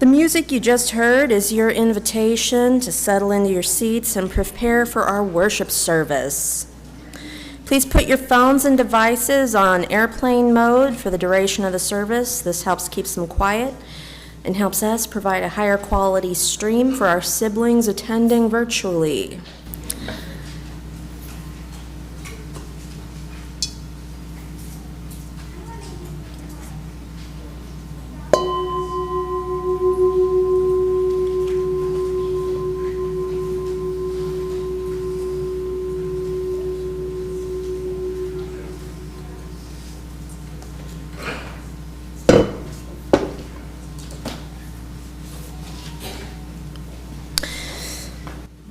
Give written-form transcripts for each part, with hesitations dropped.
The music you just heard is your invitation to settle into your seats and prepare for our worship service. Please put your phones and devices on airplane mode for the duration of the service. This helps keep them quiet and helps us provide a higher quality stream for our siblings attending virtually.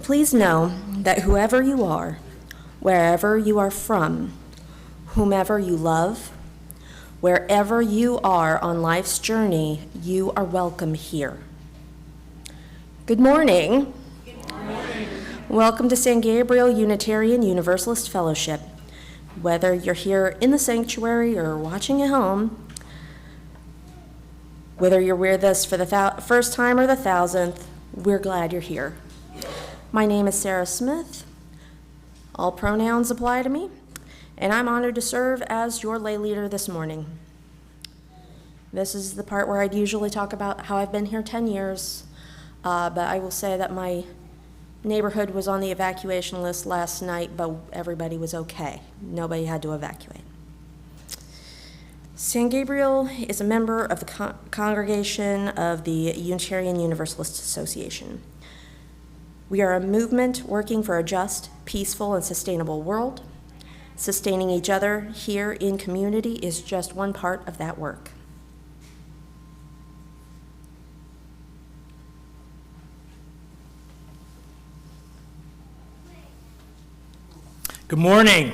Please know that whoever you are, wherever you are from, whomever you love, wherever you are on life's journey, you are welcome here. Good morning. Good morning. Welcome to San Gabriel Unitarian Universalist Fellowship. Whether you're here in the sanctuary or watching at home, whether you're with us for the first time or the 1,000th, we're glad you're here. My name is Sarah Smith. All pronouns apply to me, and I'm honored to serve as your lay leader this morning. This is the part where I'd usually talk about how I've been here 10 years, but I will say that my neighborhood was on the evacuation list last night, but everybody was okay. Nobody had to evacuate. San Gabriel is a member of the congregation of the Unitarian Universalist Association. We are a movement working for a just, peaceful, and sustainable world. Sustaining each other here in community is just one part of that work. Good morning.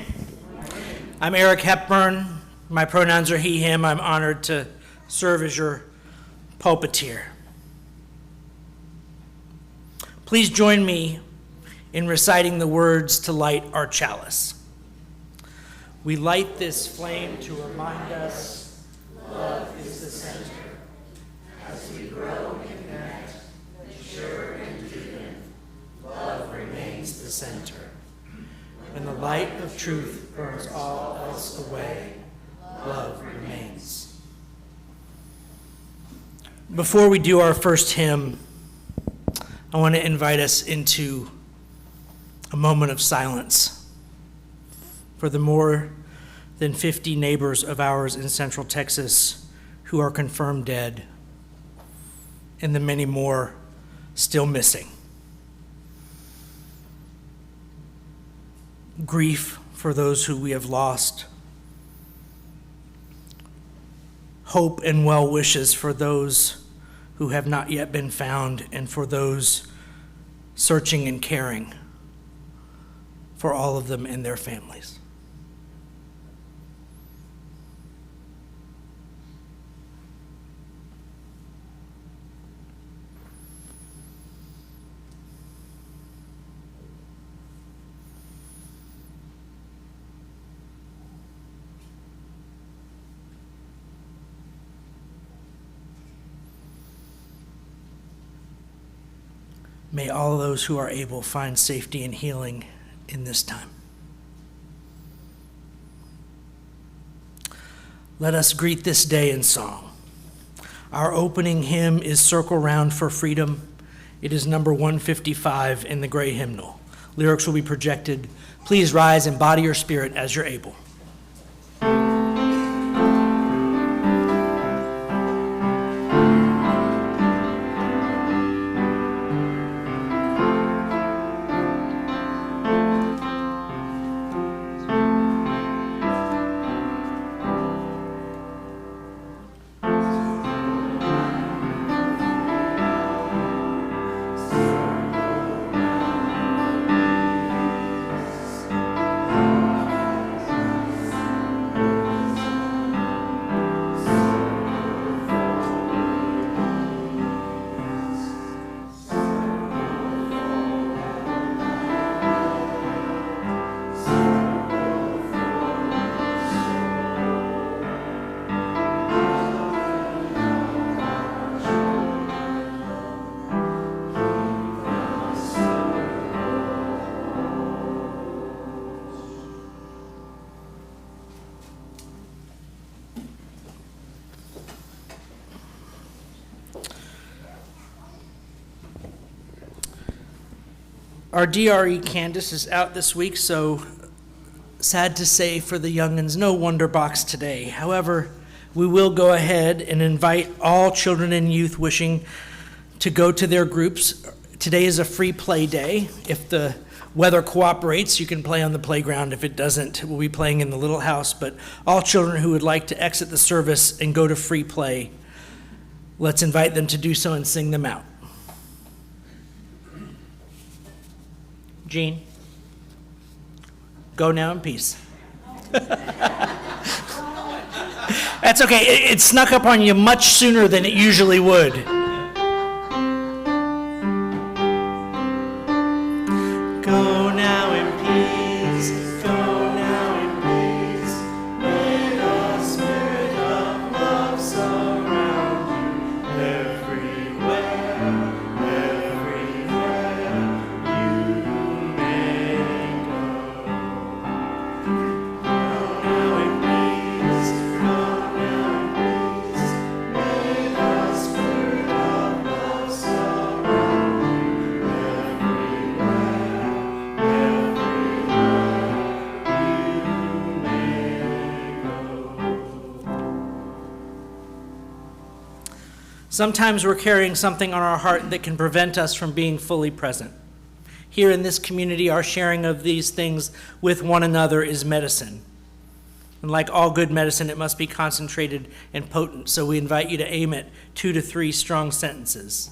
I'm Eric Hepburn. My pronouns are he, him. I'm honored to serve as your pulpiteer. Please join me in reciting the words to light our chalice. We light this flame to remind us love is the center. As we grow and connect, mature and deepen, love remains the center. When the light of truth burns all else away, love remains. Before we do our first hymn, I want to invite us into a moment of silence for the more than 50 neighbors of ours in Central Texas who are confirmed dead, and the many more still missing. Grief for those who we have lost. Hope and well wishes for those who have not yet been found, and for those searching and caring for all of them and their families. May all those who are able find safety and healing in this time. Let us greet this day in song. Our opening hymn is Circle Round for Freedom. It is number 155 in the gray hymnal. Lyrics will be projected. Please rise and body your spirit as you're able. Our DRE Candace is out this week, so sad to say for the young'uns, no Wonder Box today. However, we will go ahead and invite all children and youth wishing to go to their groups. Today is a free play day. If the weather cooperates, you can play on the playground. If it doesn't, we'll be playing in the little house. But all children who would like to exit the service and go to free play, let's invite them to do so and sing them out. Jean, go now in peace. That's okay. It snuck up on you much sooner than it usually would. Go now in peace. Go now in peace. May the spirit of love surround you everywhere, everywhere you may go. Go now in peace. Go now in peace. May the spirit of love surround you everywhere. Sometimes we're carrying something on our heart that can prevent us from being fully present. Here in this community, our sharing of these things with one another is medicine. And like all good medicine, it must be concentrated and potent, so we invite you to aim at 2 to 3 strong sentences.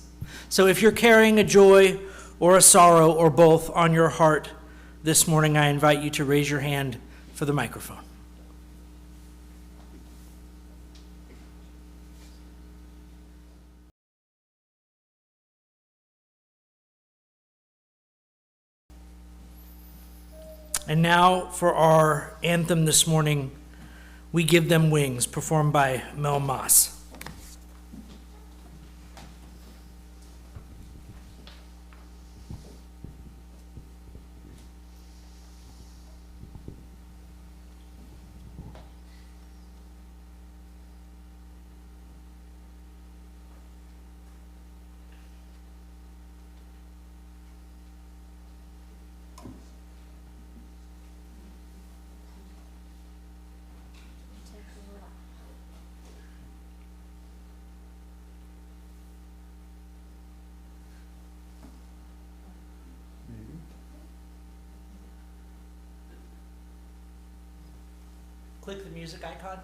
So if you're carrying a joy or a sorrow or both on your heart this morning, I invite you to raise your hand for the microphone. And now for our anthem this morning, We Give Them Wings, performed by Mel Moss. Click the music icon.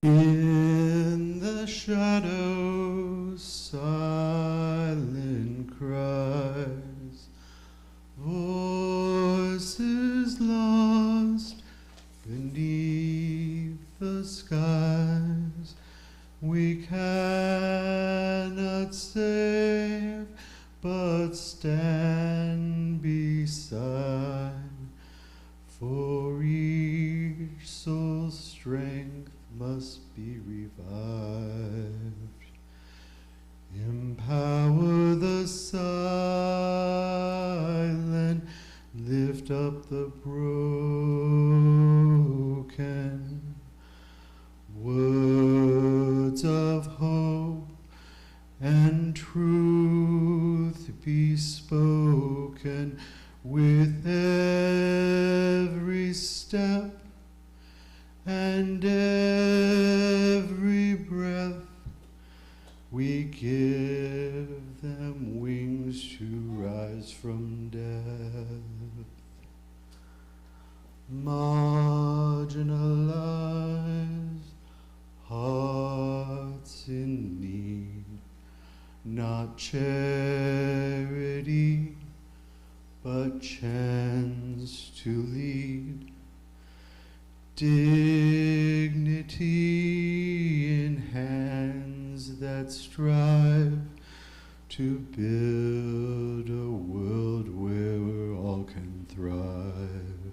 In the shadows, silent cries, voices lost beneath the skies. We cannot save, but stand beside, for each soul's strength must be revived. Empower the silent, lift up the broken. Words of hope and truth be spoken with every step, marginalized hearts in need, not charity, but chance to lead. Dignity in hands that strive to build a world where all can thrive.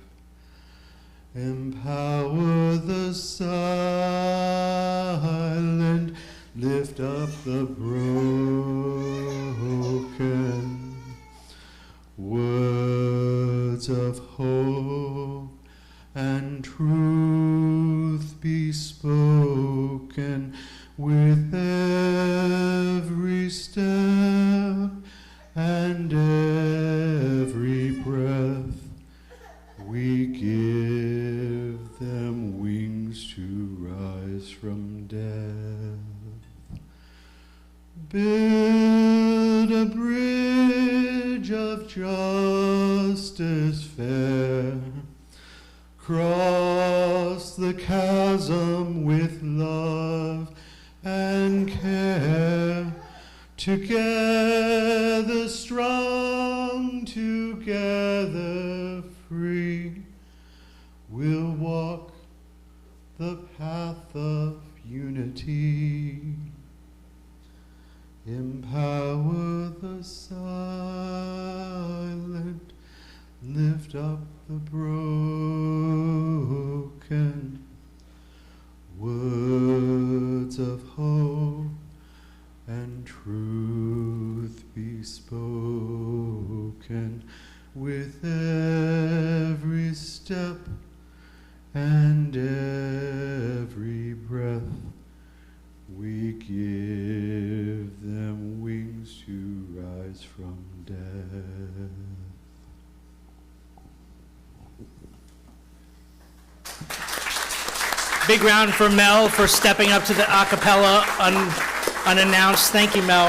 Empower the silent, lift up the broken. Words of hope and truth be spoken with every step and every breath. We give them wings to rise from death. Build a bridge of justice fair. Cross the chasm with love and care. Together strong, together free, we'll walk the path of unity. Empower the silent, lift up the broken. Words of hope and truth be spoken with every step and every breath. We give them wings to rise from death. Big round for Mel for stepping up to the a cappella unannounced. Thank you, Mel.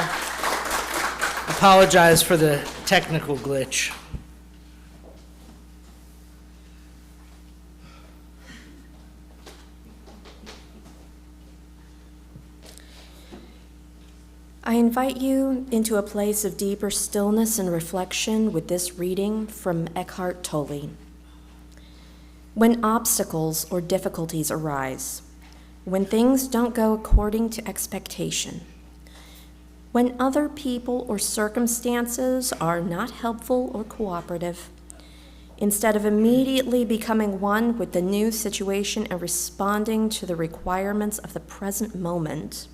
Apologize for the technical glitch. I invite you into a place of deeper stillness and reflection with this reading from Eckhart Tolle. When obstacles or difficulties arise, when things don't go according to expectation, when other people or circumstances are not helpful or cooperative, instead of immediately becoming one with the new situation and responding to the requirements of the present moment,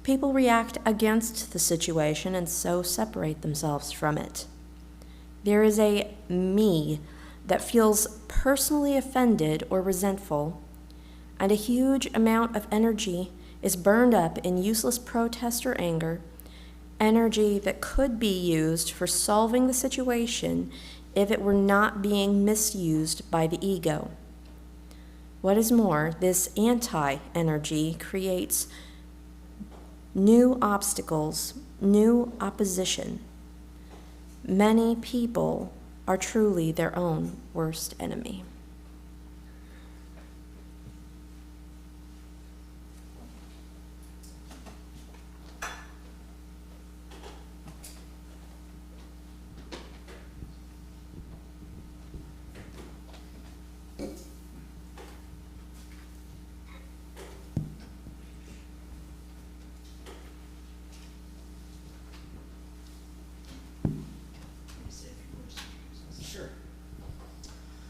people react against the situation and so separate themselves from it. There is a me that feels personally offended or resentful, and a huge amount of energy is burned up in useless protest or anger, energy that could be used for solving the situation if it were not being misused by the ego. What is more, this anti-energy creates new obstacles, new opposition. Many people are truly their own worst enemy.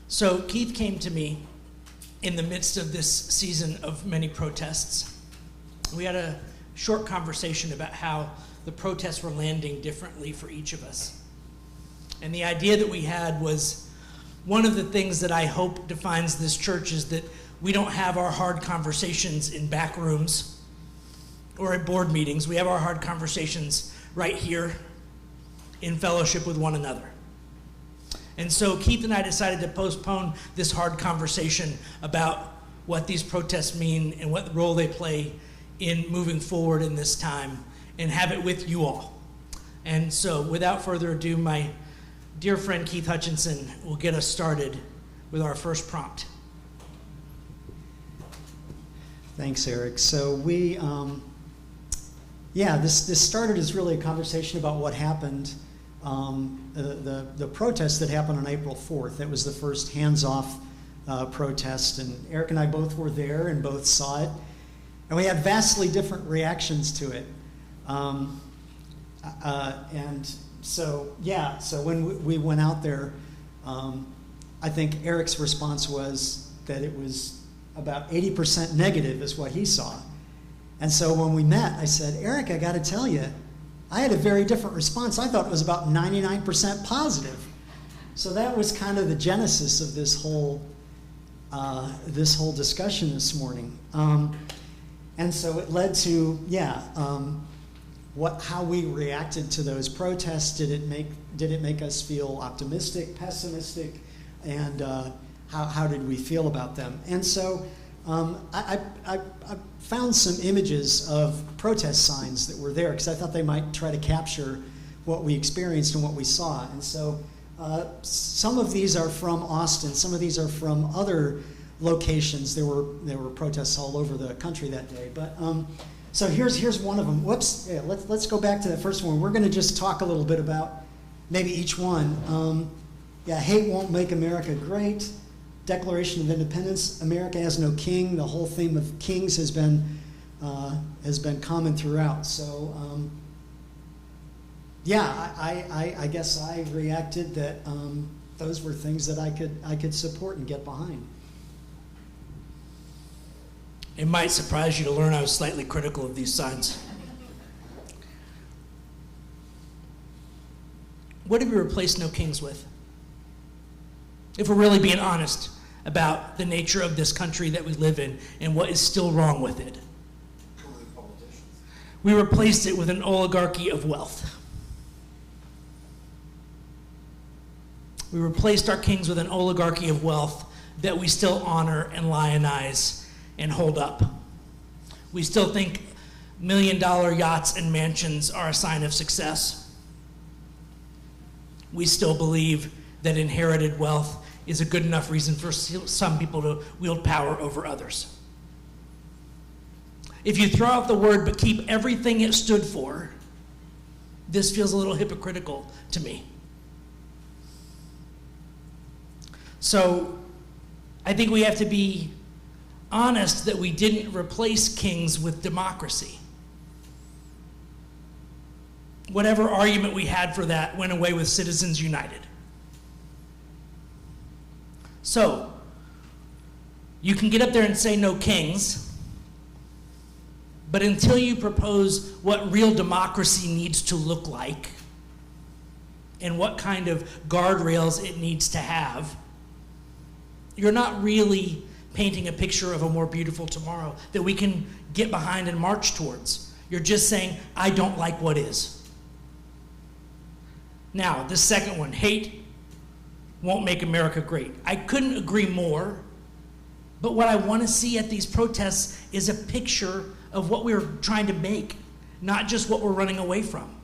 So Keith came to me in the midst of this season of many protests. We had a short conversation about how the protests were landing differently for each of us. And the idea that we had was, one of the things that I hope defines this church is that we don't have our hard conversations in back rooms or at board meetings. We have our hard conversations right here in fellowship with one another. And so Keith and I decided to postpone this hard conversation about what these protests mean and what role they play in moving forward in this time, and have it with you all. And so without further ado, my dear friend Keith Hutchinson will get us started with our first prompt. Thanks, Eric. So this started as really a conversation about what happened, the protest that happened on April 4th. That was the first hands-off protest, and Eric and I both were there and both saw it, and we had vastly different reactions to it. So when we went out there, I think Eric's response was that it was about 80% negative is what he saw. And so when we met, I said, Eric, I got to tell you, I had a very different response. I thought it was about 99% positive. So that was kind of the genesis of this whole discussion this morning. And so it led to, how we reacted to those protests. Did it make us feel optimistic, pessimistic, and how did we feel about them? And so I found some images of protest signs that were there because I thought they might try to capture what we experienced and what we saw. And so some of these are from Austin. Some of these are from other locations. There were protests all over the country that day. But so here's one of them. Whoops. Yeah, let's go back to that first one. We're going to just talk a little bit about maybe each one. Hate won't make America great. Declaration of Independence. America has no king. The whole theme of kings has been common throughout. So I guess I reacted that those were things that I could support and get behind. It might surprise you to learn I was slightly critical of these signs. What did we replace no kings with? If we're really being honest about the nature of this country that we live in and what is still wrong with it. We replaced it with an oligarchy of wealth. We replaced our kings with an oligarchy of wealth that we still honor and lionize and hold up. We still think million-dollar yachts and mansions are a sign of success. We still believe that inherited wealth is a good enough reason for some people to wield power over others. If you throw out the word but keep everything it stood for, this feels a little hypocritical to me. So I think we have to be honest that we didn't replace kings with democracy. Whatever argument we had for that went away with Citizens United. So, you can get up there and say no kings, but until you propose what real democracy needs to look like and what kind of guardrails it needs to have, you're not really painting a picture of a more beautiful tomorrow that we can get behind and march towards. You're just saying, I don't like what is. Now, the second one, hate won't make America great. I couldn't agree more, but what I want to see at these protests is a picture of what we're trying to make, not just what we're running away from.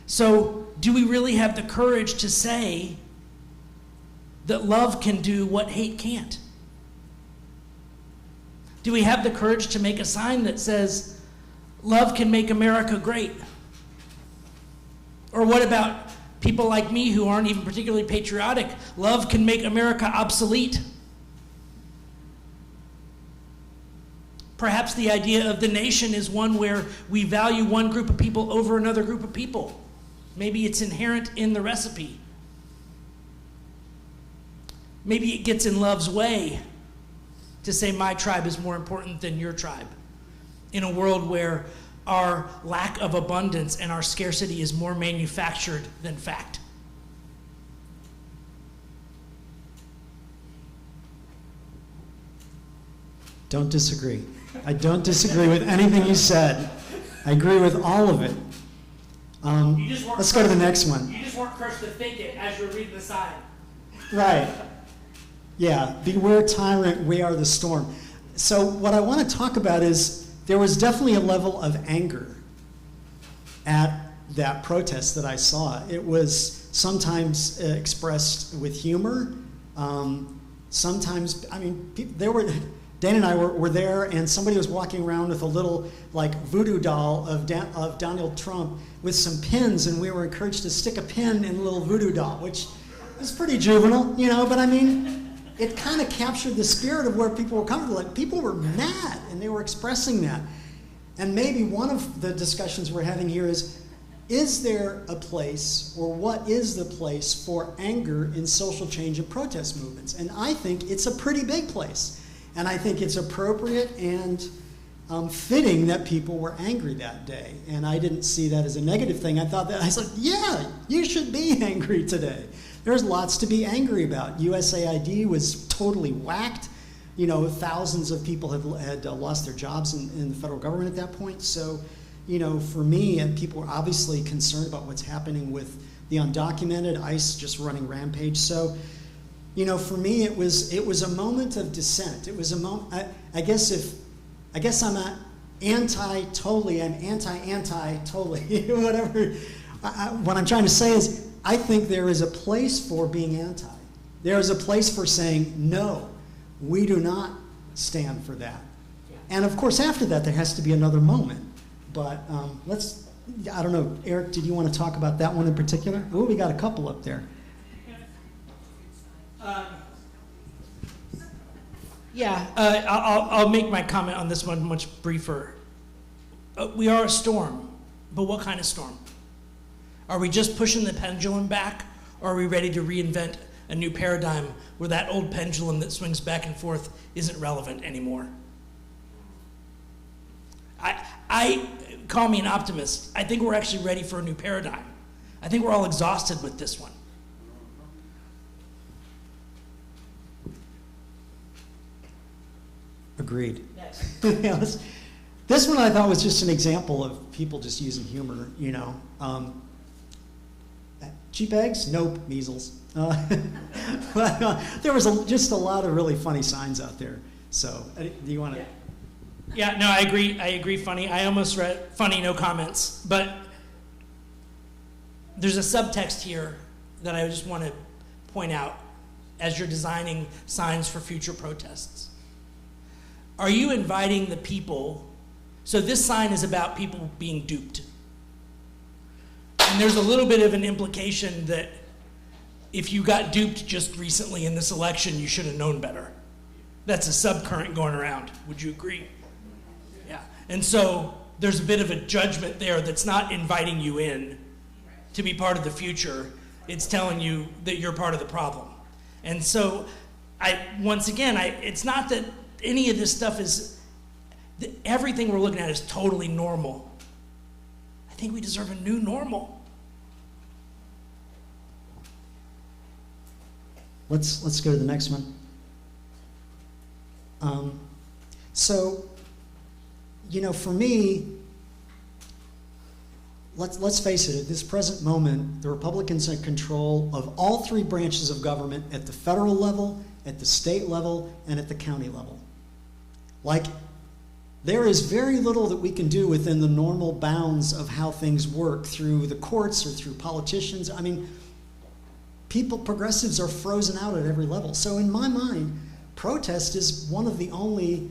So, do we really have the courage to say that love can do what hate can't? Do we have the courage to make a sign that says, love can make America great? Or what about people like me who aren't even particularly patriotic? Love can make America obsolete. Perhaps the idea of the nation is one where we value one group of people over another group of people. Maybe it's inherent in the recipe. Maybe it gets in love's way to say my tribe is more important than your tribe in a world where our lack of abundance and our scarcity is more manufactured than fact. Don't disagree. I don't disagree with anything you said. I agree with all of it. Let's go to the next one. You just weren't first to think it as you were reading the sign. Right. Yeah, beware tyrant, we are the storm. So what I want to talk about is there was definitely a level of anger at that protest that I saw. It was sometimes expressed with humor. sometimes, I mean, Dana and I were there, and somebody was walking around with a little like voodoo doll of Donald Trump with some pins, and we were encouraged to stick a pin in the little voodoo doll, which is pretty juvenile, you know, but I mean, it kind of captured the spirit of where people were comfortable. Like, people were mad, and they were expressing that. And maybe one of the discussions we're having here is there a place, or what is the place for anger in social change and protest movements? And I think it's a pretty big place. And I think it's appropriate and fitting that people were angry that day. And I didn't see that as a negative thing. I thought that, I was like, yeah, you should be angry today. There's lots to be angry about. USAID was totally whacked. You know, thousands of people had lost their jobs in the federal government at that point. So, you know, for me, and people were obviously concerned about what's happening with the undocumented, ICE just running rampage. So, you know, for me, it was a moment of dissent. It was a moment. I guess I'm not anti-totally. I'm anti-totally. Whatever. What I'm trying to say is, I think there is a place for being anti. There is a place for saying, no, we do not stand for that. And of course, after that, there has to be another moment. But I don't know, Eric, did you want to talk about that one in particular? Oh, we got a couple up there. I'll make my comment on this one much briefer. We are a storm, but what kind of storm? Are we just pushing the pendulum back, or are we ready to reinvent a new paradigm where that old pendulum that swings back and forth isn't relevant anymore? I call me an optimist. I think we're actually ready for a new paradigm. I think we're all exhausted with this one. Agreed. Yes. This one I thought was just an example of people just using humor, you know. Cheap eggs? Nope, measles. There was just a lot of really funny signs out there. So, do you want to? Yeah, no, I agree, funny. I almost read funny, no comments. But there's a subtext here that I just want to point out as you're designing signs for future protests. Are you inviting the people? So this sign is about people being duped. And there's a little bit of an implication that if you got duped just recently in this election, you should have known better. That's a subcurrent going around. Would you agree? Yeah. And so there's a bit of a judgment there that's not inviting you in to be part of the future. It's telling you that you're part of the problem. And so it's not that any of this stuff is, everything we're looking at is totally normal. I think we deserve a new normal. Let's go to the next one. So, you know, for me, let's face it, at this present moment, the Republicans are in control of all three branches of government at the federal level, at the state level, and at the county level. Like, there is very little that we can do within the normal bounds of how things work through the courts or through politicians. I mean, progressives are frozen out at every level. So in my mind, protest is one of the only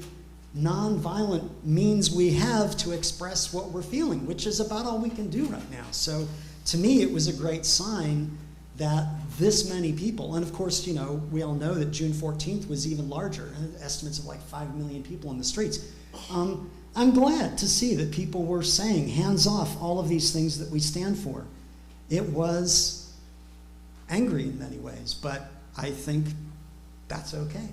nonviolent means we have to express what we're feeling, which is about all we can do right now. So to me, it was a great sign that this many people, and of course, you know, we all know that June 14th was even larger, estimates of like 5 million people in the streets. I'm glad to see that people were saying, hands off all of these things that we stand for. It was angry in many ways, but I think that's okay.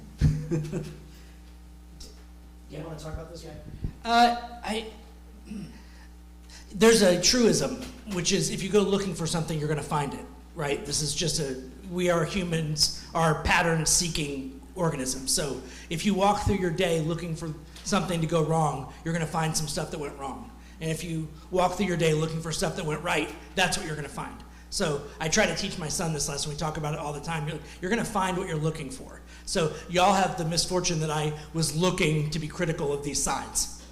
You want to talk about this one? There's a truism, which is if you go looking for something, you're going to find it, right? This is just we are humans, are pattern-seeking organisms. So if you walk through your day looking for something to go wrong, you're going to find some stuff that went wrong. And if you walk through your day looking for stuff that went right, that's what you're going to find. So I try to teach my son this lesson. We talk about it all the time. You're going to find what you're looking for. So y'all have the misfortune that I was looking to be critical of these signs.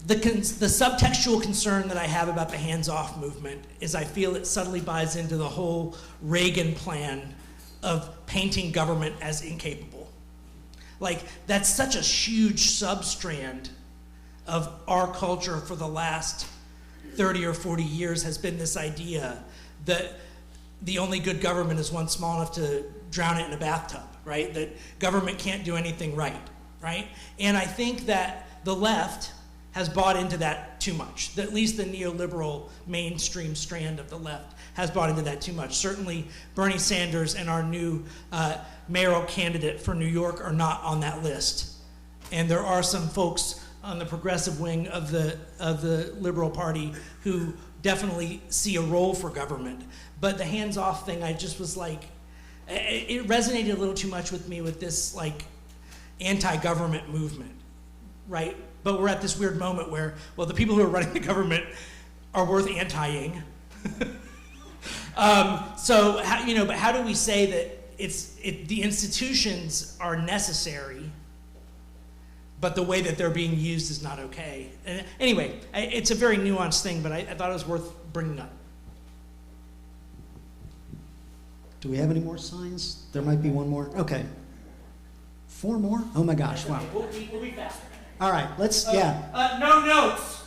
The subtextual concern that I have about the hands-off movement is I feel it subtly buys into the whole Reagan plan of painting government as incapable. Like, that's such a huge substrand of our culture for the last 30 or 40 years has been this idea that the only good government is one small enough to drown it in a bathtub, right? That government can't do anything right? And I think that the left has bought into that too much. At least the neoliberal mainstream strand of the left has bought into that too much. Certainly Bernie Sanders and our new mayoral candidate for New York are not on that list. And there are some folks on the progressive wing of the Liberal Party who definitely see a role for government. But the hands-off thing, I just was like, it resonated a little too much with me with this like anti-government movement, right? But we're at this weird moment where, well, the people who are running the government are worth anti-ing. So how do we say that the institutions are necessary, but the way that they're being used is not okay? And anyway, it's a very nuanced thing, but I thought it was worth bringing up. Do we have any more signs? There might be one more. Okay. 4 more? Oh my gosh, wow. We'll be faster. All right, let's, No notes.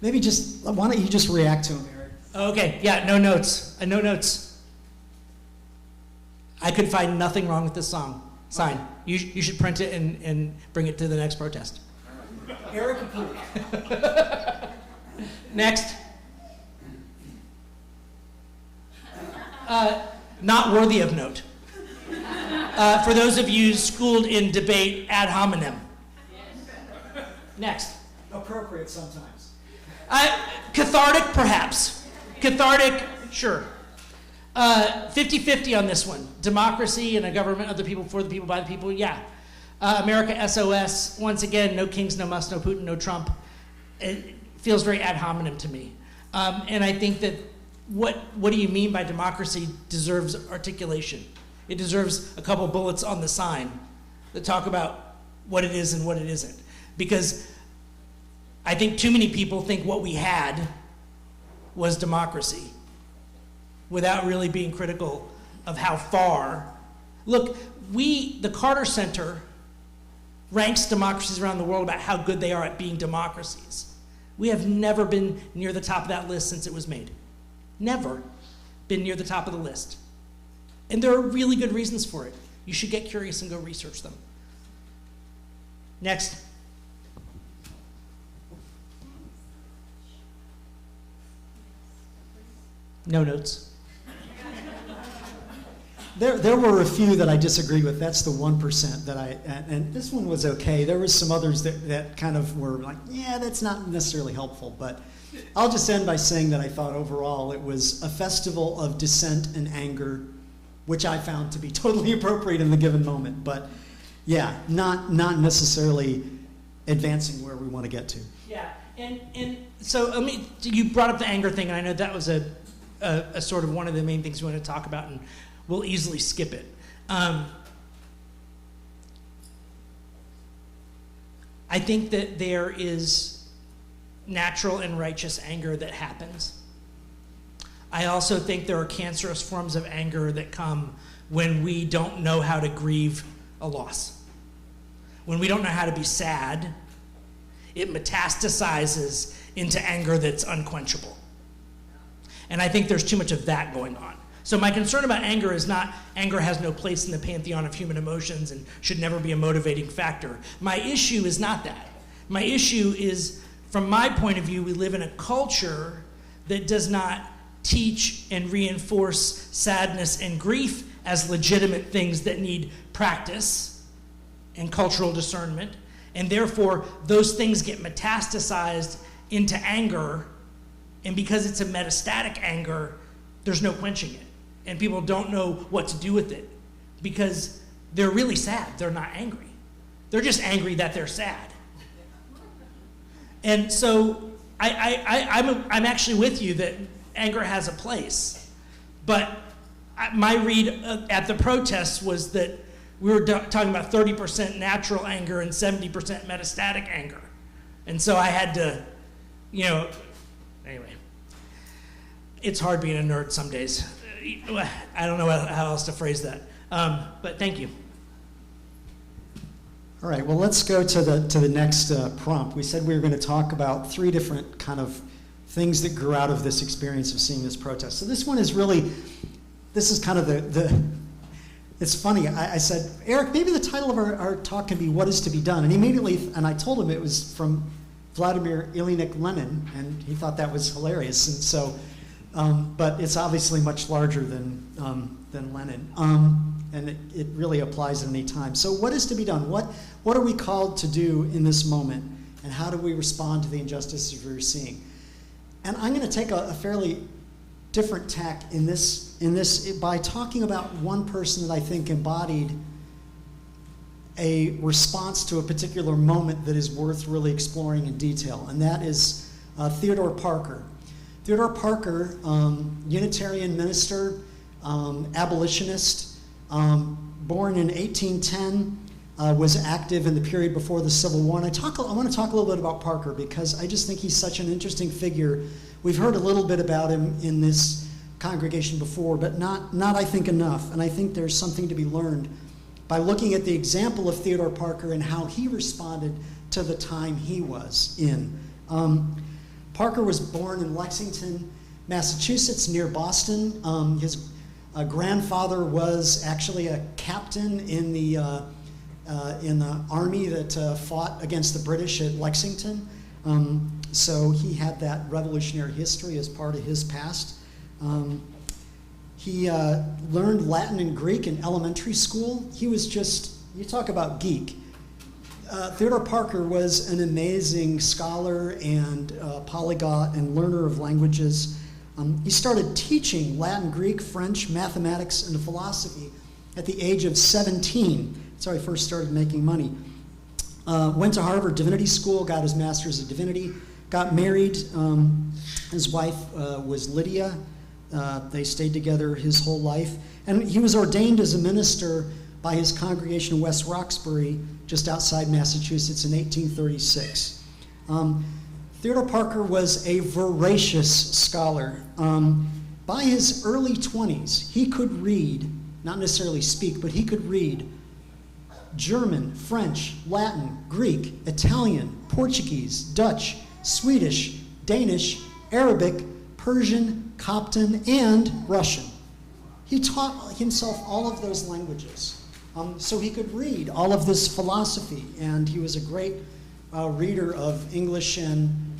Maybe why don't you just react to them, Eric? Okay, yeah, no notes. No notes. I could find nothing wrong with this sign. Okay. You should print it and bring it to the next protest. Eric approved. Next. Not worthy of note. For those of you schooled in debate ad hominem. Next. Appropriate sometimes. Cathartic, perhaps. Cathartic, sure. 50-50 on this one. Democracy and a government of the people, for the people, by the people, yeah. America SOS, once again, no kings, no Musk, no Putin, no Trump. It feels very ad hominem to me. And I think that what do you mean by democracy deserves articulation. It deserves a couple bullets on the sign that talk about what it is and what it isn't. Because I think too many people think what we had was democracy without really being critical of how far. Look, the Carter Center ranks democracies around the world about how good they are at being democracies. We have never been near the top of that list since it was made. Never been near the top of the list. And there are really good reasons for it. You should get curious and go research them. Next. No notes. There were a few that I disagreed with. That's the 1% that and this one was okay. There was some others that kind of were like, yeah, that's not necessarily helpful. But I'll just end by saying that I thought overall it was a festival of dissent and anger, which I found to be totally appropriate in the given moment. But yeah, not necessarily advancing where we want to get to. Yeah, and so you brought up the anger thing, and I know that was a sort of one of the main things we want to talk about, and we'll easily skip it. I think that there is natural and righteous anger that happens. I also think there are cancerous forms of anger that come when we don't know how to grieve a loss. When we don't know how to be sad, it metastasizes into anger that's unquenchable. And I think there's too much of that going on. So my concern about anger is not anger has no place in the pantheon of human emotions and should never be a motivating factor. My issue is not that. My issue is, from my point of view, we live in a culture that does not teach and reinforce sadness and grief as legitimate things that need practice and cultural discernment. And therefore, those things get metastasized into anger. And because it's a metastatic anger, there's no quenching it. And people don't know what to do with it because they're really sad. They're not angry. They're just angry that they're sad. And so I'm actually with you that anger has a place. But my read at the protests was that we were talking about 30% natural anger and 70% metastatic anger. And so I had to, anyway. it's hard being a nerd some days. I don't know how else to phrase that. But thank you. All right, well, let's go to the next prompt. We said we were going to talk about 3 different kind of things that grew out of this experience of seeing this protest. So this one is really, this is kind of it's funny. I said, Eric, maybe the title of our talk can be What is to be Done? And immediately, and I told him it was from Vladimir Ilyich Lenin, and he thought that was hilarious. And so, but it's obviously much larger than Lenin. And it really applies at any time. So what is to be done? What are we called to do in this moment? And how do we respond to the injustices we're seeing? And I'm going to take a fairly different tack in this by talking about one person that I think embodied a response to a particular moment that is worth really exploring in detail, and that is Theodore Parker. Theodore Parker, Unitarian minister, abolitionist, born in 1810, was active in the period before the Civil War. And I want to talk a little bit about Parker because I just think he's such an interesting figure. We've heard a little bit about him in this congregation before, but not I think enough. And I think there's something to be learned by looking at the example of Theodore Parker and how he responded to the time he was in. Parker was born in Lexington, Massachusetts, near Boston. His grandfather was actually a captain in the army that fought against the British at Lexington. So he had that revolutionary history as part of his past. He learned Latin and Greek in elementary school. He was just, you talk about geek. Theodore Parker was an amazing scholar and polyglot and learner of languages. He started teaching Latin, Greek, French, mathematics, and philosophy at the age of 17. That's how he first started making money. Went to Harvard Divinity School, got his master's of divinity, got married. His wife was Lydia. They stayed together his whole life. And he was ordained as a minister by his congregation in West Roxbury, just outside Massachusetts, in 1836. Theodore Parker was a voracious scholar. By his early 20s, he could read, not necessarily speak, but he could read German, French, Latin, Greek, Italian, Portuguese, Dutch, Swedish, Danish, Arabic, Persian, Copton, and Russian. He taught himself all of those languages. So he could read all of this philosophy, and he was a great reader of English and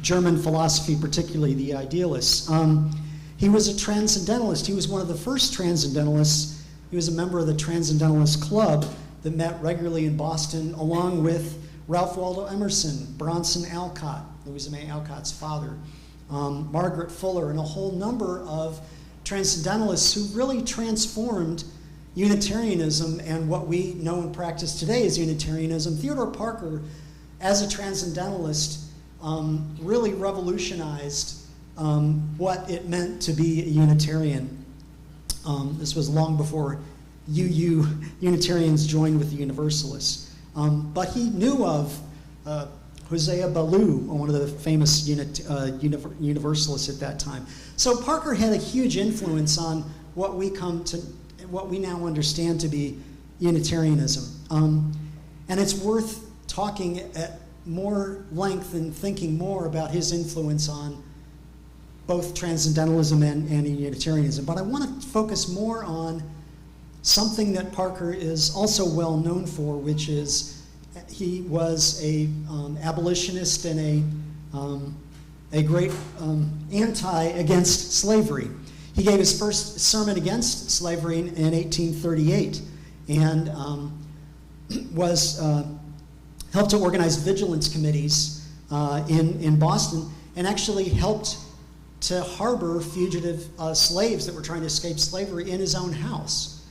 German philosophy, particularly the idealists. He was a transcendentalist. He was one of the first transcendentalists. He was a member of the Transcendentalist Club that met regularly in Boston, along with Ralph Waldo Emerson, Bronson Alcott, Louisa May Alcott's father, Margaret Fuller, and a whole number of transcendentalists who really transformed Unitarianism and what we know and practice today as Unitarianism. Theodore Parker, as a transcendentalist, really revolutionized what it meant to be a Unitarian. This was long before Unitarians joined with the Universalists. But he knew of Hosea Ballou, one of the famous Universalists at that time. So Parker had a huge influence on what we now understand to be Unitarianism. And it's worth talking at more length and thinking more about his influence on both Transcendentalism and Unitarianism. But I want to focus more on something that Parker is also well known for, which is he was a abolitionist and a great against slavery. He gave his first sermon against slavery in 1838 and was helped to organize vigilance committees in Boston and actually helped to harbor fugitive slaves that were trying to escape slavery in his own house.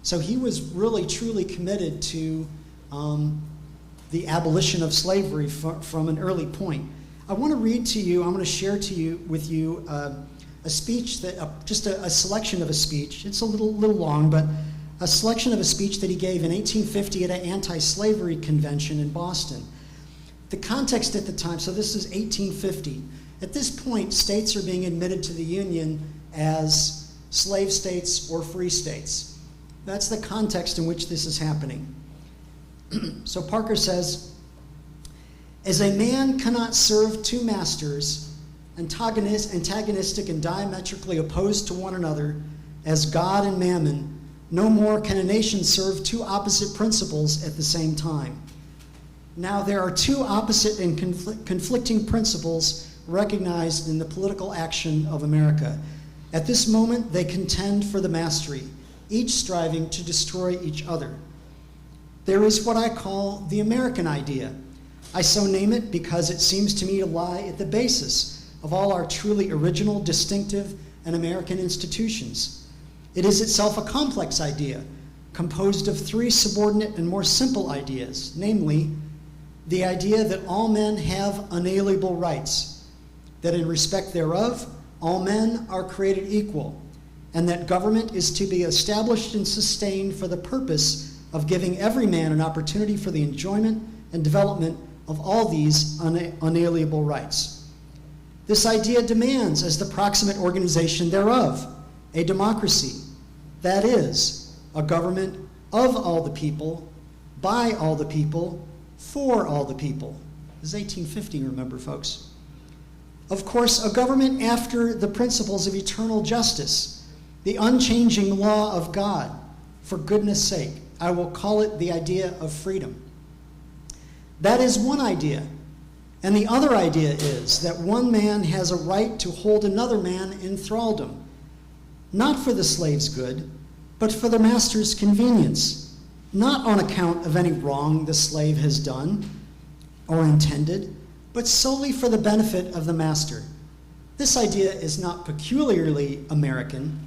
So he was really, truly committed to the abolition of slavery from an early point. I want to read to you, I'm going to share with you a speech just a selection of a speech. It's a little long, but a selection of a speech that he gave in 1850 at an anti-slavery convention in Boston. The context at the time, so this is 1850. At this point, states are being admitted to the Union as slave states or free states. That's the context in which this is happening. So Parker says, as a man cannot serve two masters, antagonistic and diametrically opposed to one another, as God and mammon, no more can a nation serve two opposite principles at the same time. Now there are two opposite and conflicting principles recognized in the political action of America. At this moment, they contend for the mastery, each striving to destroy each other. There is what I call the American idea. I so name it because it seems to me to lie at the basis of all our truly original, distinctive, and American institutions. It is itself a complex idea, composed of three subordinate and more simple ideas, namely, the idea that all men have unalienable rights, that in respect thereof, all men are created equal, and that government is to be established and sustained for the purpose of giving every man an opportunity for the enjoyment and development of all these unalienable rights. This idea demands, as the proximate organization thereof, a democracy, that is, a government of all the people, by all the people, for all the people. This is 1850, remember, folks. Of course, a government after the principles of eternal justice, the unchanging law of God. For goodness sake, I will call it the idea of freedom. That is one idea. And the other idea is that one man has a right to hold another man in thraldom, not for the slave's good, but for the master's convenience, not on account of any wrong the slave has done or intended, but solely for the benefit of the master. This idea is not peculiarly American.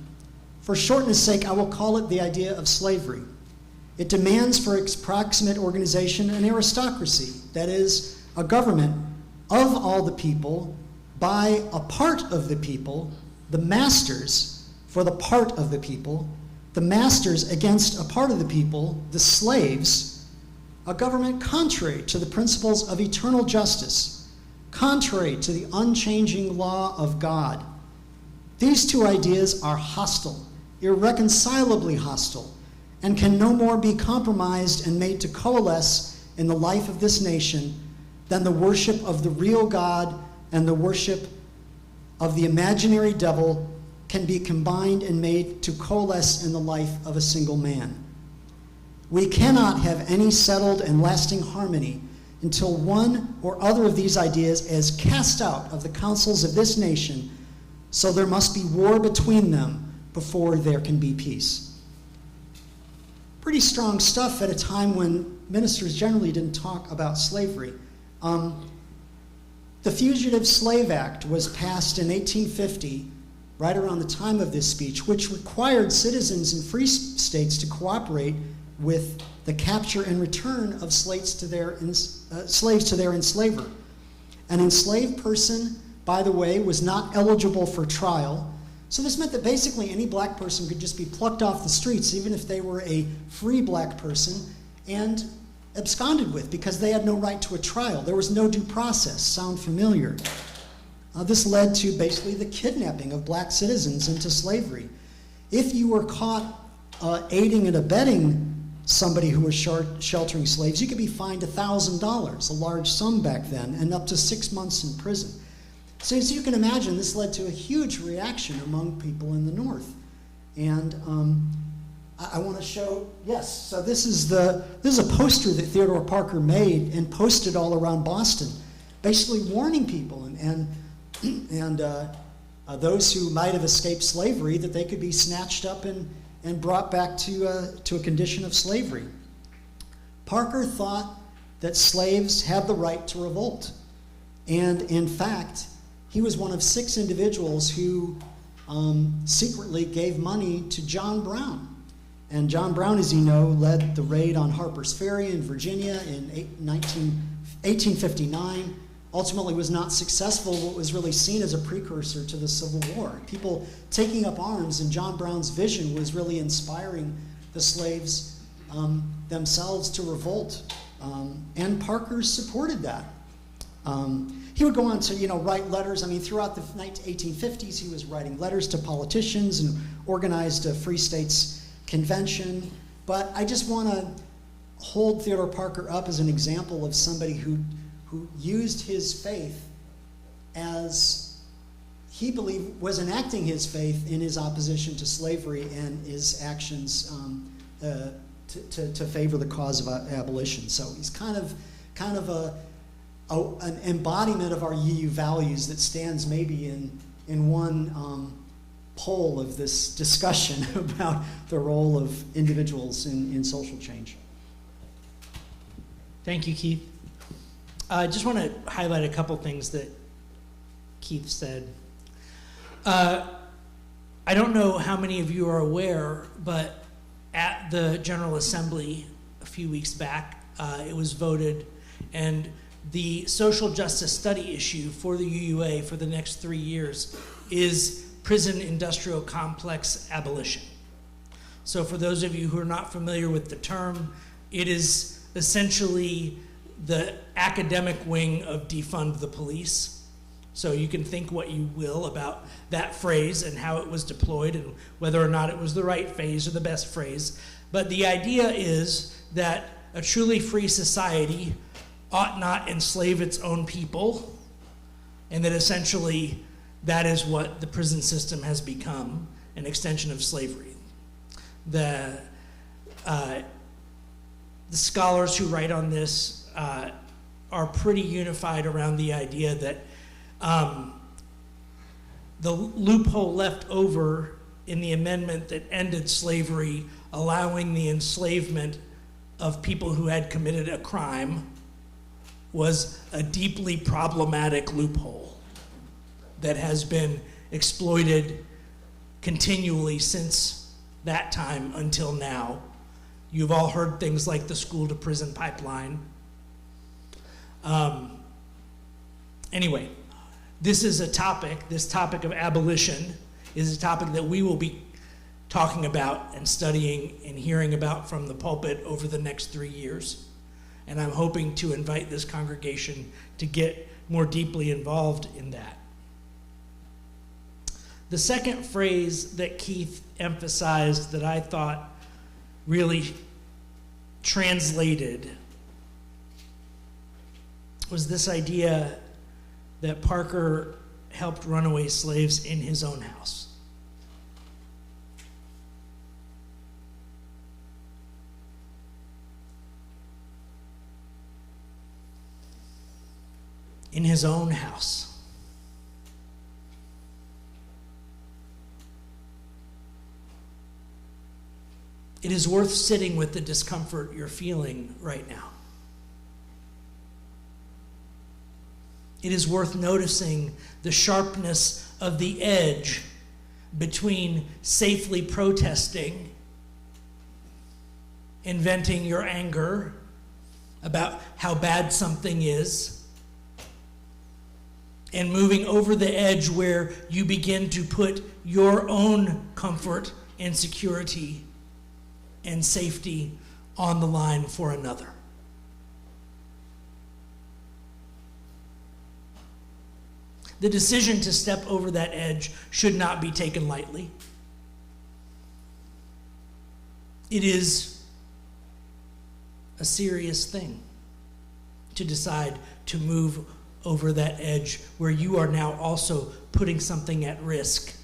For shortness' sake, I will call it the idea of slavery. It demands for its proximate organization an aristocracy, that is, a government of all the people, by a part of the people, the masters for the part of the people, the masters against a part of the people, the slaves, a government contrary to the principles of eternal justice, contrary to the unchanging law of God. These two ideas are hostile, irreconcilably hostile, and can no more be compromised and made to coalesce in the life of this nation than the worship of the real God and the worship of the imaginary devil can be combined and made to coalesce in the life of a single man. We cannot have any settled and lasting harmony until one or other of these ideas is cast out of the councils of this nation, so there must be war between them before there can be peace. Pretty strong stuff at a time when ministers generally didn't talk about slavery. The Fugitive Slave Act was passed in 1850, right around the time of this speech, which required citizens in free states to cooperate with the capture and return of slaves to their enslaver. An enslaved person, by the way, was not eligible for trial. So this meant that basically any black person could just be plucked off the streets, even if they were a free black person, and absconded with because they had no right to a trial. There was no due process. Sound familiar? This led to basically the kidnapping of black citizens into slavery. If you were caught aiding and abetting somebody who was sheltering slaves, you could be fined $1,000, a large sum back then, and up to 6 months in prison. So as you can imagine, this led to a huge reaction among people in the North. And I want to show, yes, so this is a poster that Theodore Parker made and posted all around Boston, basically warning people and those who might have escaped slavery that they could be snatched up and brought back to a condition of slavery. Parker thought that slaves had the right to revolt. And in fact, he was one of 6 individuals who secretly gave money to John Brown. And John Brown, as you know, led the raid on Harper's Ferry in Virginia in 1859. Ultimately was not successful, what was really seen as a precursor to the Civil War. People taking up arms, and John Brown's vision was really inspiring the slaves themselves to revolt. And Parker supported that. he would go on to, write letters. I mean, throughout the 1850s, he was writing letters to politicians and organized a Free States Convention. But I just want to hold Theodore Parker up as an example of somebody who used his faith as he believed was enacting his faith in his opposition to slavery and his actions to favor the cause of abolition. So he's kind of an embodiment of our UU values that stands maybe in one pole of this discussion about the role of individuals in social change. Thank you, Keith. I just want to highlight a couple things that Keith said. I don't know how many of you are aware, but at the General Assembly a few weeks back, it was voted, and the social justice study issue for the UUA for the next 3 years is prison industrial complex abolition. So for those of you who are not familiar with the term, it is essentially the academic wing of defund the police. So you can think what you will about that phrase and how it was deployed and whether or not it was the right phrase or the best phrase. But the idea is that a truly free society ought not enslave its own people, and that essentially that is what the prison system has become, an extension of slavery. The scholars who write on this are pretty unified around the idea that the loophole left over in the amendment that ended slavery, allowing the enslavement of people who had committed a crime, was a deeply problematic loophole that has been exploited continually since that time until now. You've all heard things like the school to prison pipeline. Anyway, this topic of abolition is a topic that we will be talking about and studying and hearing about from the pulpit over the next 3 years. And I'm hoping to invite this congregation to get more deeply involved in that. The second phrase that Keith emphasized that I thought really translated was this idea that Parker helped runaway slaves in his own house. In his own house. It is worth sitting with the discomfort you're feeling right now. It is worth noticing the sharpness of the edge between safely protesting and venting your anger about how bad something is, and moving over the edge where you begin to put your own comfort and security and safety on the line for another. The decision to step over that edge should not be taken lightly. It is a serious thing to decide to move over that edge where you are now also putting something at risk.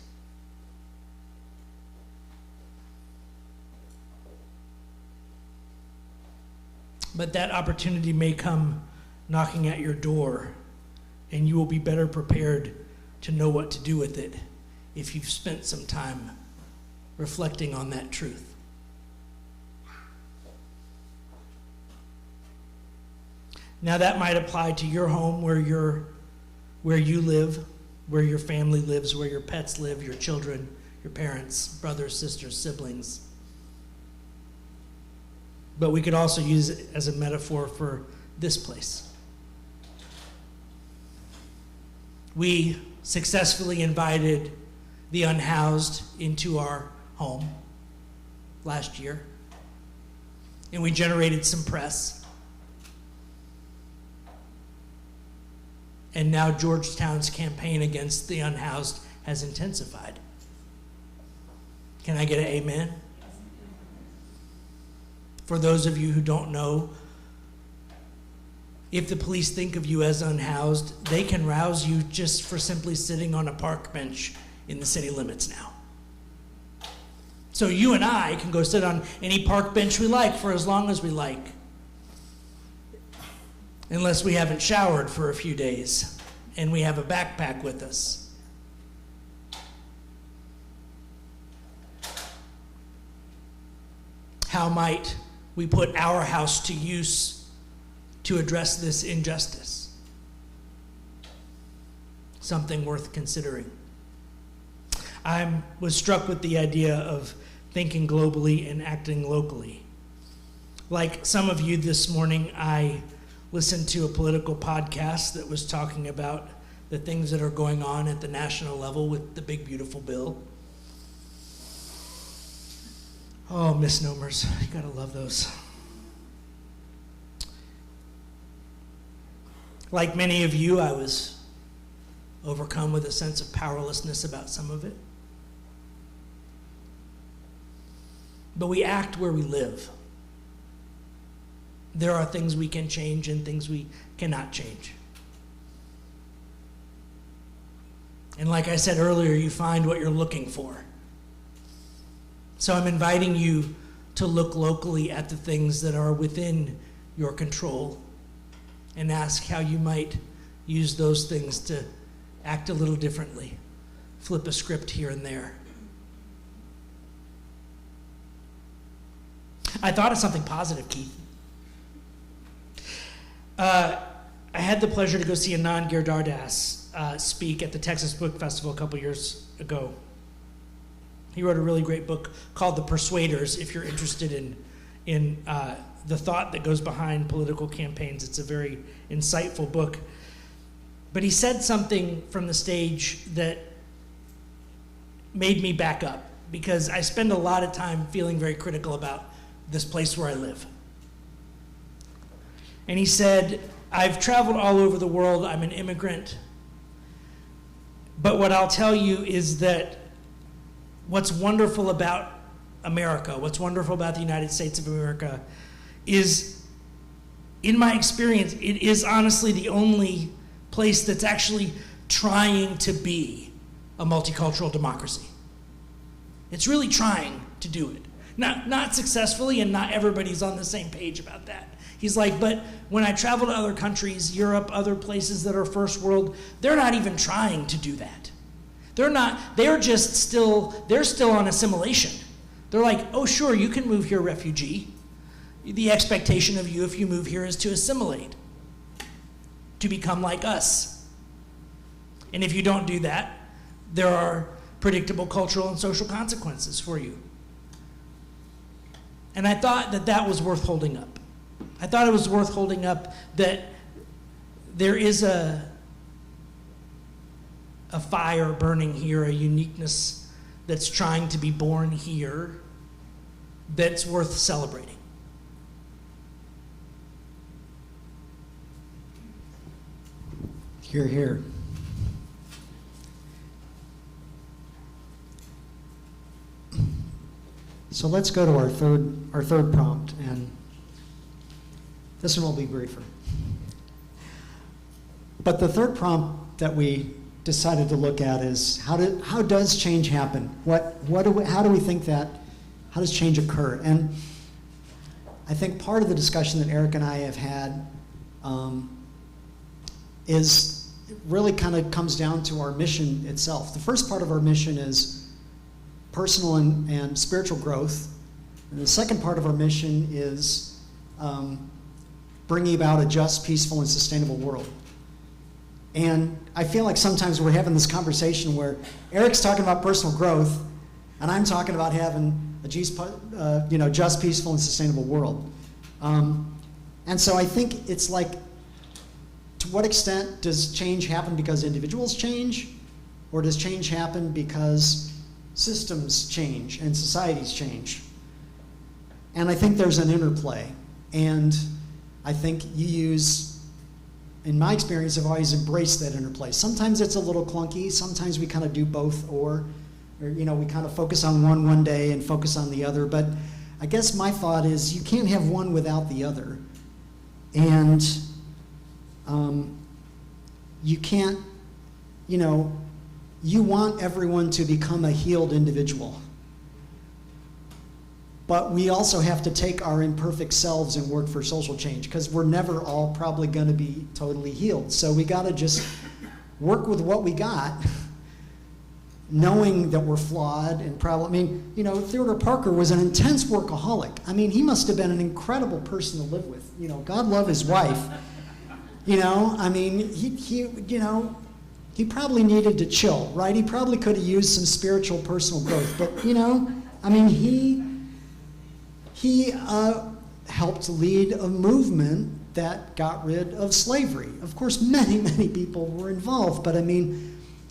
But that opportunity may come knocking at your door, and you will be better prepared to know what to do with it if you've spent some time reflecting on that truth. Now that might apply to your home, where you live, where your family lives, where your pets live, your children, your parents, brothers, sisters, siblings. But we could also use it as a metaphor for this place. We successfully invited the unhoused into our home last year, and we generated some press. And now Georgetown's campaign against the unhoused has intensified. Can I get an amen? For those of you who don't know, if the police think of you as unhoused, they can rouse you just for simply sitting on a park bench in the city limits now. So you and I can go sit on any park bench we like for as long as we like, unless we haven't showered for a few days and we have a backpack with us. How might we put our house to use to address this injustice? Something worth considering. I was struck with the idea of thinking globally and acting locally. Like some of you this morning, I listened to a political podcast that was talking about the things that are going on at the national level with the big, beautiful bill. Oh, misnomers. You gotta love those. Like many of you, I was overcome with a sense of powerlessness about some of it. But we act where we live. There are things we can change and things we cannot change. And like I said earlier, you find what you're looking for. So I'm inviting you to look locally at the things that are within your control and ask how you might use those things to act a little differently, flip a script here and there. I thought of something positive, Keith. I had the pleasure to go see Anand Giridharadas speak at the Texas Book Festival a couple years ago. He wrote a really great book called The Persuaders, if you're interested in the thought that goes behind political campaigns. It's a very insightful book. But he said something from the stage that made me back up, because I spend a lot of time feeling very critical about this place where I live. And he said, I've traveled all over the world, I'm an immigrant, but what I'll tell you is that what's wonderful about America, what's wonderful about the United States of America is, in my experience, it is honestly the only place that's actually trying to be a multicultural democracy. It's really trying to do it. Not successfully, and not everybody's on the same page about that. He's like, but when I travel to other countries, Europe, other places that are first world, they're not even trying to do that. They're still on assimilation. They're like, oh sure, you can move here, refugee. The expectation of you if you move here is to assimilate, to become like us. And if you don't do that, there are predictable cultural and social consequences for you. And I thought that that was worth holding up. I thought it was worth holding up that there is a fire burning here, a uniqueness that's trying to be born here that's worth celebrating. Hear, hear. So let's go to our third prompt, and this one will be briefer. But the third prompt that we decided to look at is how does change happen? How do we think that? How does change occur? And I think part of the discussion that Eric and I have had is really kind of comes down to our mission itself. The first part of our mission is personal and spiritual growth. And the second part of our mission is bringing about a just, peaceful, and sustainable world. And I feel like sometimes we're having this conversation where Eric's talking about personal growth, and I'm talking about having a just, peaceful, and sustainable world. And so I think it's like, to what extent does change happen because individuals change, or does change happen because systems change and societies change? And I think there's an interplay. And I think you use in my experience, have always embraced that interplay. Sometimes it's a little clunky. Sometimes we kind of do both, or we kind of focus on one day and focus on the other. But I guess my thought is you can't have one without the other. And you can't, you want everyone to become a healed individual. But we also have to take our imperfect selves and work for social change, because we're never all probably going to be totally healed. So we got to just work with what we got, knowing that we're flawed and probably, Theodore Parker was an intense workaholic. He must have been an incredible person to live with. God love his wife. He probably needed to chill, right? He probably could have used some spiritual personal growth. But, he helped lead a movement that got rid of slavery. Of course, many, many people were involved, but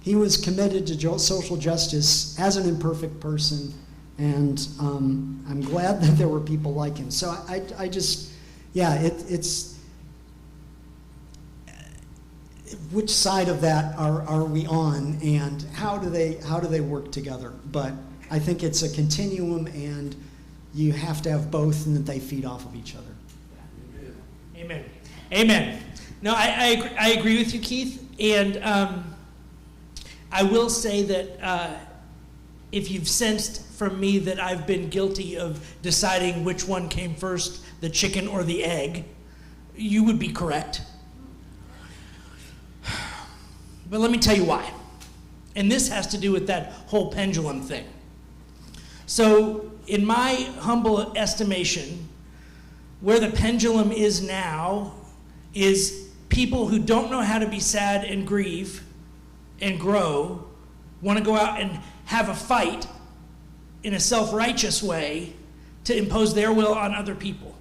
he was committed to social justice as an imperfect person, and I'm glad that there were people like him. So it's which side of that are we on, and how do they work together? But I think it's a continuum, and you have to have both, and that they feed off of each other. Amen. Amen. No, I agree with you, Keith. And I will say that if you've sensed from me that I've been guilty of deciding which one came first, the chicken or the egg, you would be correct. But let me tell you why. And this has to do with that whole pendulum thing. So, in my humble estimation, where the pendulum is now is people who don't know how to be sad and grieve and grow want to go out and have a fight in a self-righteous way to impose their will on other people.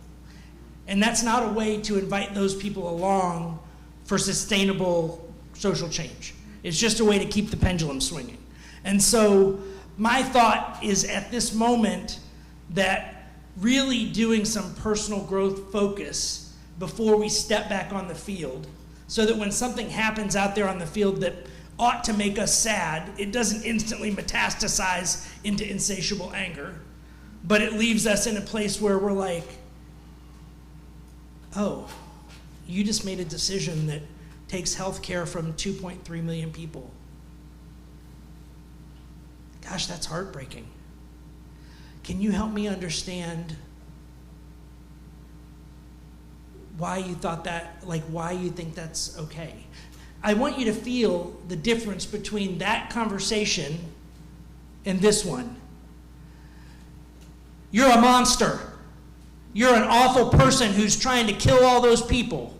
And that's not a way to invite those people along for sustainable social change. It's just a way to keep the pendulum swinging. And so my thought is at this moment that really doing some personal growth focus before we step back on the field, so that when something happens out there on the field that ought to make us sad, it doesn't instantly metastasize into insatiable anger, but it leaves us in a place where we're like, oh, you just made a decision that takes health care from 2.3 million people. Gosh, that's heartbreaking. Can you help me understand why you thought that, why you think that's okay? I want you to feel the difference between that conversation and this one. You're a monster. You're an awful person who's trying to kill all those people.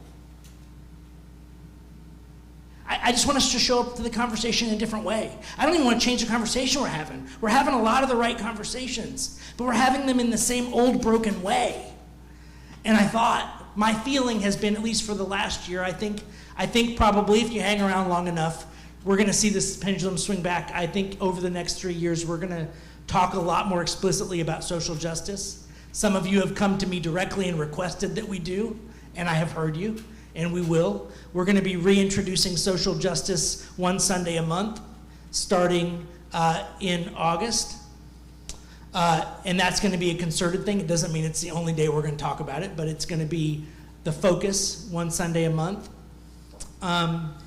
I just want us to show up to the conversation in a different way. I don't even want to change the conversation we're having. We're having a lot of the right conversations, but we're having them in the same old broken way. And I thought, my feeling has been, at least for the last year, I think probably if you hang around long enough, we're going to see this pendulum swing back. I think over the next 3 years, we're going to talk a lot more explicitly about social justice. Some of you have come to me directly and requested that we do, and I have heard you, and we will. We're going to be reintroducing social justice one Sunday a month, starting in August. And that's going to be a concerted thing. It doesn't mean it's the only day we're going to talk about it, but it's going to be the focus one Sunday a month. But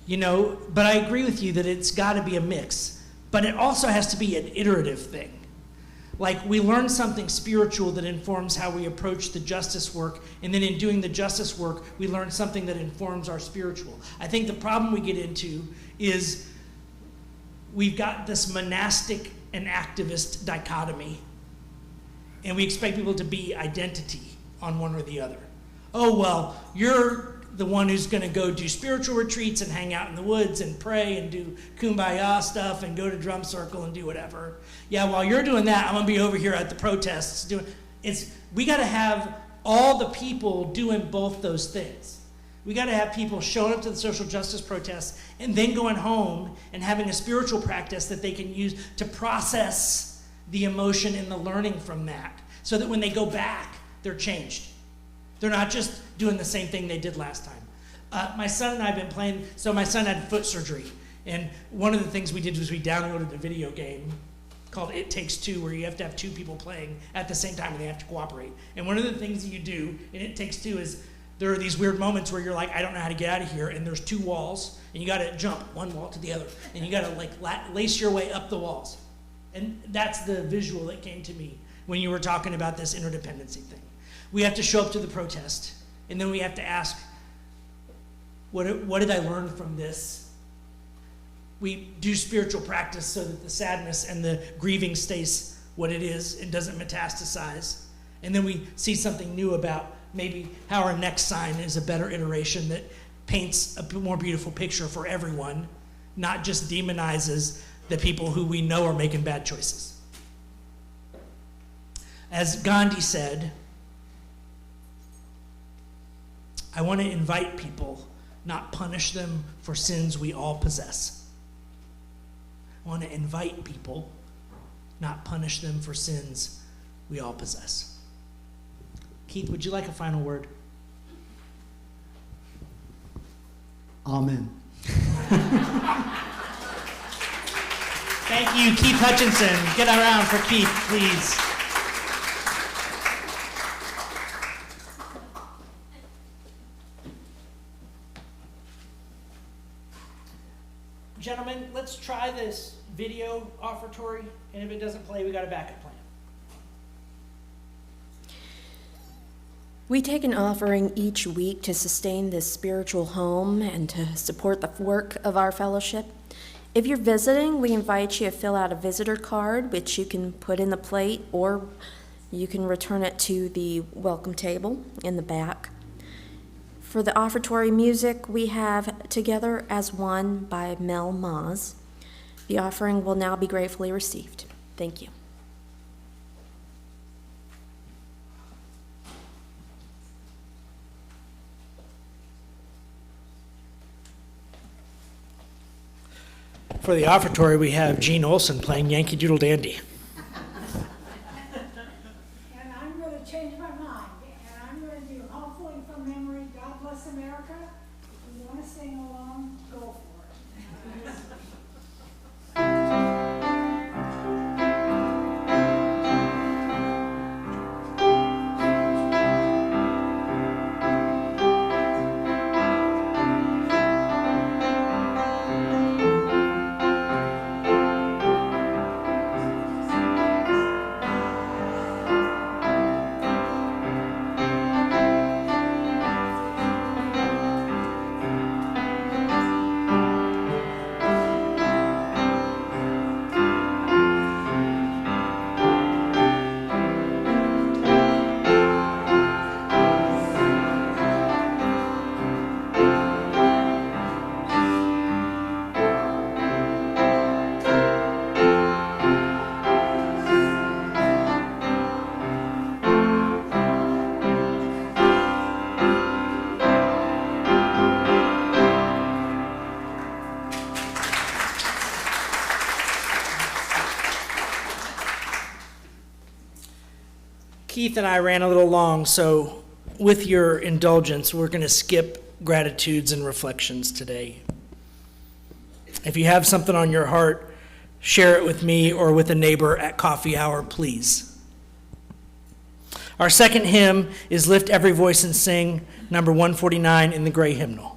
I agree with you that it's got to be a mix. But it also has to be an iterative thing. Like, we learn something spiritual that informs how we approach the justice work, and then in doing the justice work, we learn something that informs our spiritual. I think the problem we get into is we've got this monastic and activist dichotomy, and we expect people to be identity on one or the other. Oh, well, you're the one who's going to go do spiritual retreats and hang out in the woods and pray and do kumbaya stuff and go to drum circle and do whatever. Yeah, while you're doing that, I'm going to be over here at the protests we got to have all the people doing both those things. We got to have people showing up to the social justice protests and then going home and having a spiritual practice that they can use to process the emotion and the learning from that, so that when they go back, they're changed. They're not just doing the same thing they did last time. My son and I have been playing, so my son had foot surgery. And one of the things we did was we downloaded a video game called It Takes Two, where you have to have two people playing at the same time and they have to cooperate. And one of the things that you do in It Takes Two is there are these weird moments where you're like, I don't know how to get out of here, and there's two walls, and you gotta jump one wall to the other, and you gotta like lace your way up the walls. And that's the visual that came to me when you were talking about this interdependency thing. We have to show up to the protest, and then we have to ask, what did I learn from this? We do spiritual practice so that the sadness and the grieving stays what it is and doesn't metastasize. And then we see something new about maybe how our next sign is a better iteration that paints a more beautiful picture for everyone, not just demonizes the people who we know are making bad choices. As Gandhi said, I want to invite people, not punish them for sins we all possess. I want to invite people, not punish them for sins we all possess. Keith, would you like a final word? Amen. Thank you, Keith Hutchinson. Get around for Keith, please. Gentlemen, let's try this video offertory, and if it doesn't play, we got a backup plan. We take an offering each week to sustain this spiritual home and to support the work of our fellowship. If you're visiting, we invite you to fill out a visitor card, which you can put in the plate, or you can return it to the welcome table in the back. For the offertory music, we have Together as One by Mel Maz. The offering will now be gratefully received. Thank you. For the offertory, we have Gene Olson playing Yankee Doodle Dandy. And I'm going to change my mind, and I'm going to do hopefully from memory, God Bless America. If you want to sing along, go for it. Keith and I ran a little long, so with your indulgence, we're going to skip gratitudes and reflections today. If you have something on your heart, share it with me or with a neighbor at coffee hour, please. Our second hymn is Lift Every Voice and Sing, number 149 in the Gray Hymnal.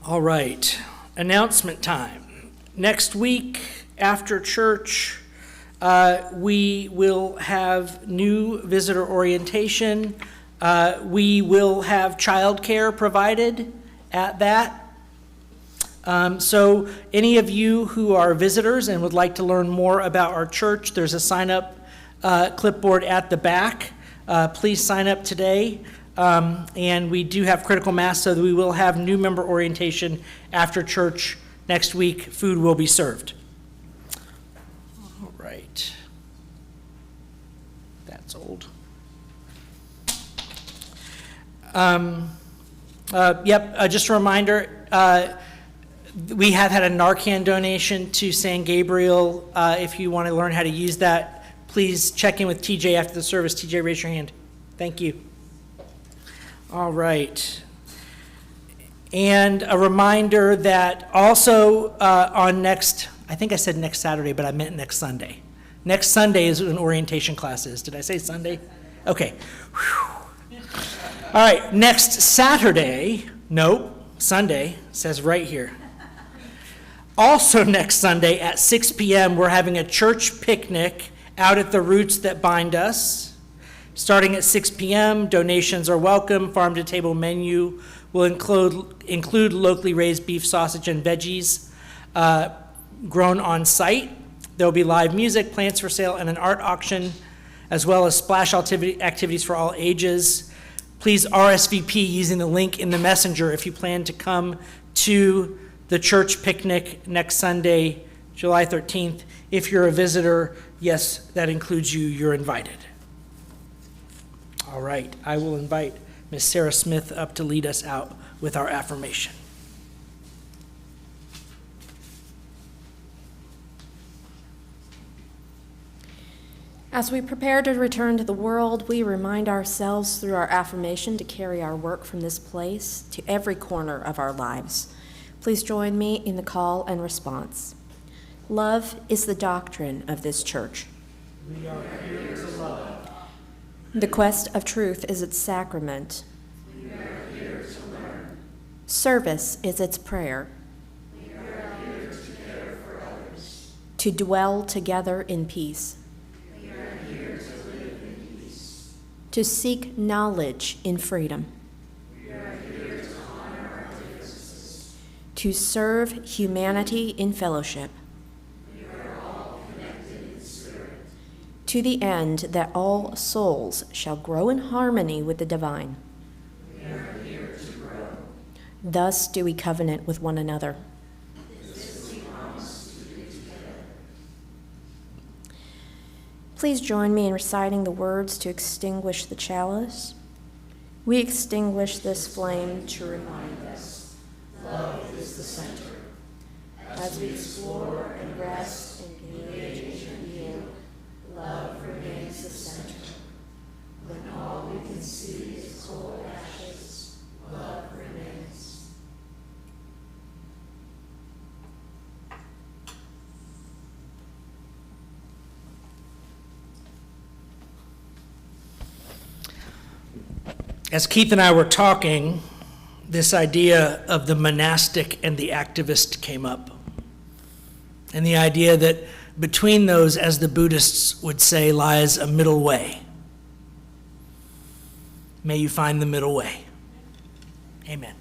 All right, announcement time. Next week after church, we will have new visitor orientation. We will have childcare provided at that. So any of you who are visitors and would like to learn more about our church, there's a sign-up clipboard at the back. Please sign up today. And we do have critical mass, so that we will have new member orientation after church next week. Food will be served. All right. That's old. Just a reminder, we have had a Narcan donation to San Gabriel. If you want to learn how to use that, please check in with TJ after the service. TJ, raise your hand. Thank you. All right. And a reminder that also on next, I think I said next Saturday, but I meant next Sunday. Next Sunday is when orientation class is. Did I say Sunday? Okay. Whew. All right, next Saturday, nope, Sunday, says right here. Also next Sunday at 6 p.m., we're having a church picnic out at the Roots That Bind Us. Starting at 6 p.m., donations are welcome. Farm-to-table menu will include locally raised beef, sausage, and veggies grown on site. There will be live music, plants for sale, and an art auction, as well as splash activities for all ages. Please RSVP using the link in the messenger if you plan to come to the church picnic next Sunday, July 13th. If you're a visitor, yes, that includes you. You're invited. All right, I will invite Ms. Sarah Smith up to lead us out with our affirmation. As we prepare to return to the world, we remind ourselves through our affirmation to carry our work from this place to every corner of our lives. Please join me in the call and response. Love is the doctrine of this church. We are here to love. The quest of truth is its sacrament. We are here to learn. Service is its prayer. We are here to care for others. To dwell together in peace. We are here to live in peace. To seek knowledge in freedom. We are here to honor our differences. To serve humanity in fellowship. We are all connected in spirit. To the end that all souls shall grow in harmony with the divine. We are here to grow. Thus do we covenant with one another. This we promise to do together. Please join me in reciting the words to extinguish the chalice. We extinguish this flame to remind us Love is the center. as we explore and rest and engage and yield. Love remains the center. When all we can see is cold ashes, love remains. As Keith and I were talking, this idea of the monastic and the activist came up. And the idea that between those, as the Buddhists would say, lies a middle way. May you find the middle way. Amen.